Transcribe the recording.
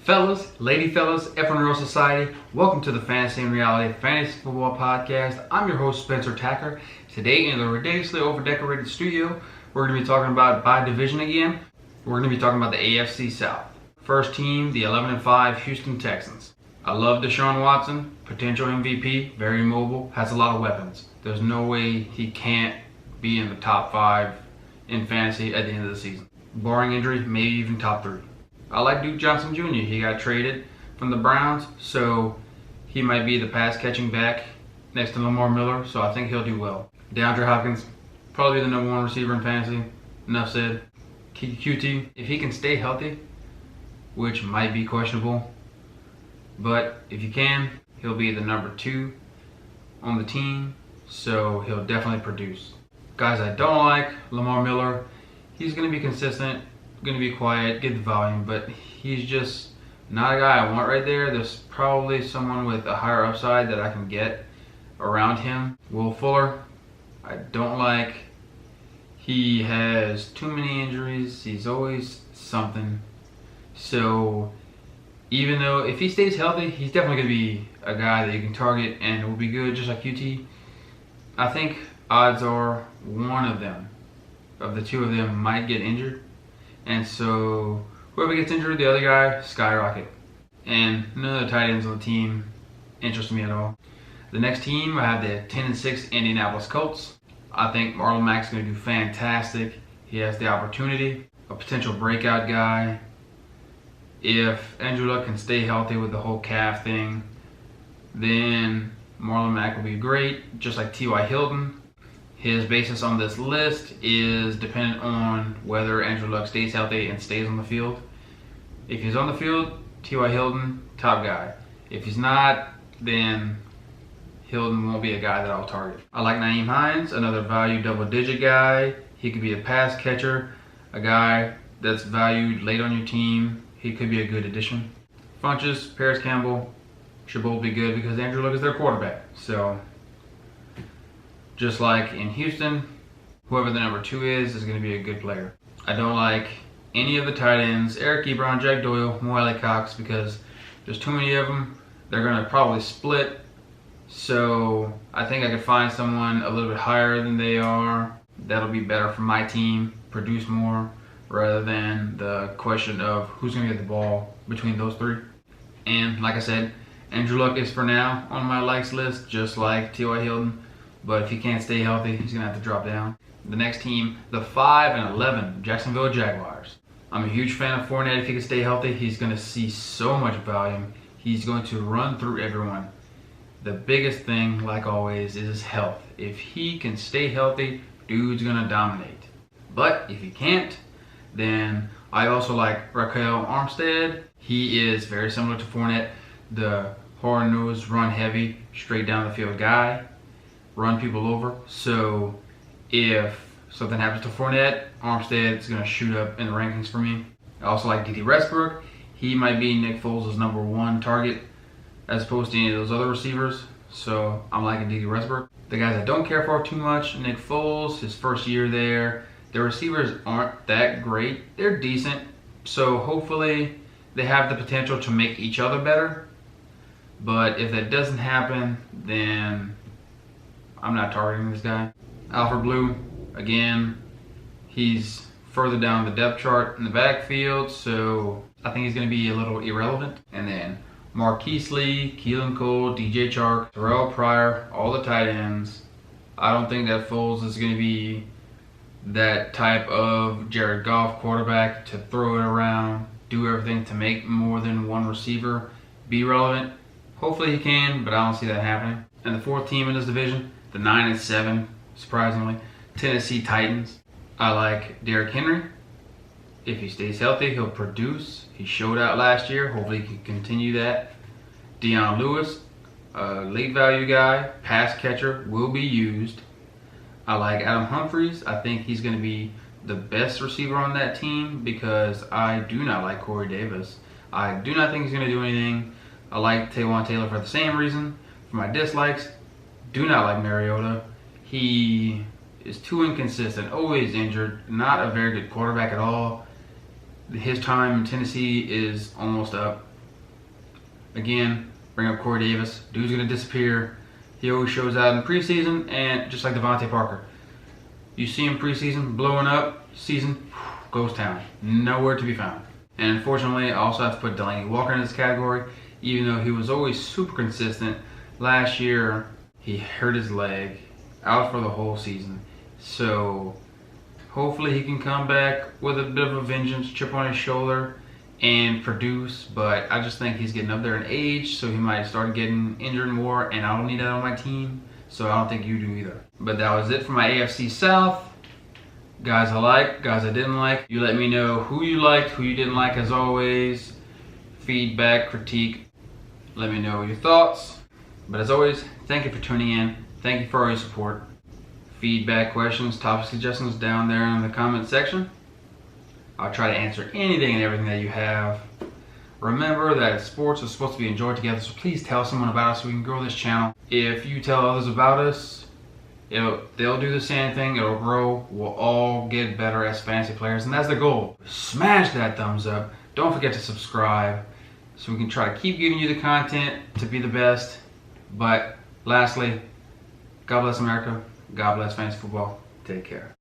Fellas, lady fellas, F1 Real Society, welcome to the Fantasy and Reality Fantasy Football Podcast. I'm your host, Spencer Tacker. Today in the ridiculously over-decorated studio, we're going to be talking about by division again. We're going to be talking about the AFC South. First team, the 11-5 Houston Texans. I love Deshaun Watson, potential MVP, very mobile, has a lot of weapons. There's no way he can't be in the top 5 in fantasy at the end of the season. Barring injury, maybe even top 3. I like Duke Johnson Jr. He got traded from the Browns, so he might be the pass-catching back next to Lamar Miller, so I think he'll do well. DeAndre Hopkins, probably the number 1 receiver in fantasy. Enough said. QT, if he can stay healthy, which might be questionable, but if he can, he'll be the number 2 on the team, so he'll definitely produce. Guys I don't like, Lamar Miller, he's going to be consistent, going to be quiet, get the volume, but he's just not a guy I want right there. There's probably someone with a higher upside that I can get around him. Will Fuller, I don't like. He has too many injuries. He's always something. So even though if he stays healthy, he's definitely going to be a guy that you can target and it will be good, just like QT. I think odds are one of them, of the two of them, might get injured. And so whoever gets injured, the other guy, skyrocket. And none of the tight ends on the team interest me at all. The next team, I have the 10-6 Indianapolis Colts. I think Marlon Mack's going to do fantastic. He has the opportunity, a potential breakout guy. If Andrew Luck can stay healthy with the whole calf thing, then Marlon Mack will be great, just like T.Y. Hilton. His basis on this list is dependent on whether Andrew Luck stays healthy and stays on the field. If he's on the field, T.Y. Hilton, top guy. If he's not, then Hilton won't be a guy that I'll target. I like Nyheim Hines, another value double-digit guy. He could be a pass catcher, a guy that's valued late on your team. He could be a good addition. Funches, Paris Campbell should both be good because Andrew Luck is their quarterback. So just like in Houston, whoever the number 2 is going to be a good player. I don't like any of the tight ends, Eric Ebron, Jack Doyle, Mo Cox, because there's too many of them. They're going to probably split. So I think I could find someone a little bit higher than they are. That'll be better for my team, produce more, rather than the question of who's going to get the ball between those 3. And like I said, Andrew Luck is for now on my likes list, just like T.Y. Hilton. But if he can't stay healthy, he's going to have to drop down. The next team, the 5-11 Jacksonville Jaguars. I'm a huge fan of Fournette. If he can stay healthy, he's going to see so much volume. He's going to run through everyone. The biggest thing, like always, is his health. If he can stay healthy, dude's going to dominate. But if he can't, then I also like Raquel Armstead. He is very similar to Fournette, the hard-nosed, run-heavy, straight down the field guy. Run people over. So if something happens to Fournette, Armstead's going to shoot up in the rankings for me. I also like D.D. Westbrook. He might be Nick Foles' number 1 target as opposed to any of those other receivers. So I'm liking D.D. Westbrook. The guys I don't care for too much, Nick Foles, his first year there. The receivers aren't that great. They're decent. So hopefully they have the potential to make each other better. But if that doesn't happen, then I'm not targeting this guy. Alfred Blue, again, he's further down the depth chart in the backfield, so I think he's going to be a little irrelevant. And then Marquise Lee, Keelan Cole, DJ Chark, Terrell Pryor, all the tight ends. I don't think that Foles is going to be that type of Jared Goff quarterback to throw it around, do everything to make more than one receiver be relevant. Hopefully he can, but I don't see that happening. And the 4th team in this division, the 9-7, surprisingly, Tennessee Titans. I like Derrick Henry. If he stays healthy, he'll produce. He showed out last year. Hopefully he can continue that. Deion Lewis, a late value guy, pass catcher, will be used. I like Adam Humphries. I think he's going to be the best receiver on that team because I do not like Corey Davis. I do not think he's going to do anything. I like Taywan Taylor for the same reason. For my dislikes, do not like Mariota. He is too inconsistent, always injured, not a very good quarterback at all. His time in Tennessee is almost up. Again, bring up Corey Davis. Dude's going to disappear. He always shows out in preseason, and just like Devontae Parker. You see him preseason, blowing up, season, ghost town. Nowhere to be found. And unfortunately, I also have to put Delaney Walker in this category, even though he was always super consistent. Last year, he hurt his leg, out for the whole season. So hopefully he can come back with a bit of a vengeance, chip on his shoulder, and produce. But I just think he's getting up there in age, so he might start getting injured more, and I don't need that on my team, so I don't think you do either. But that was it for my AFC South. Guys I like, guys I didn't like. You let me know who you liked, who you didn't like, as always. Feedback, critique, let me know your thoughts. But as always, thank you for tuning in. Thank you for all your support. Feedback, questions, topic suggestions down there in the comment section. I'll try to answer anything and everything that you have. Remember that sports are supposed to be enjoyed together, so please tell someone about us so we can grow this channel. If you tell others about us, they'll do the same thing, it'll grow, we'll all get better as fantasy players, and that's the goal. Smash that thumbs up. Don't forget to subscribe so we can try to keep giving you the content to be the best. But lastly, God bless America, God bless fantasy football. Take care.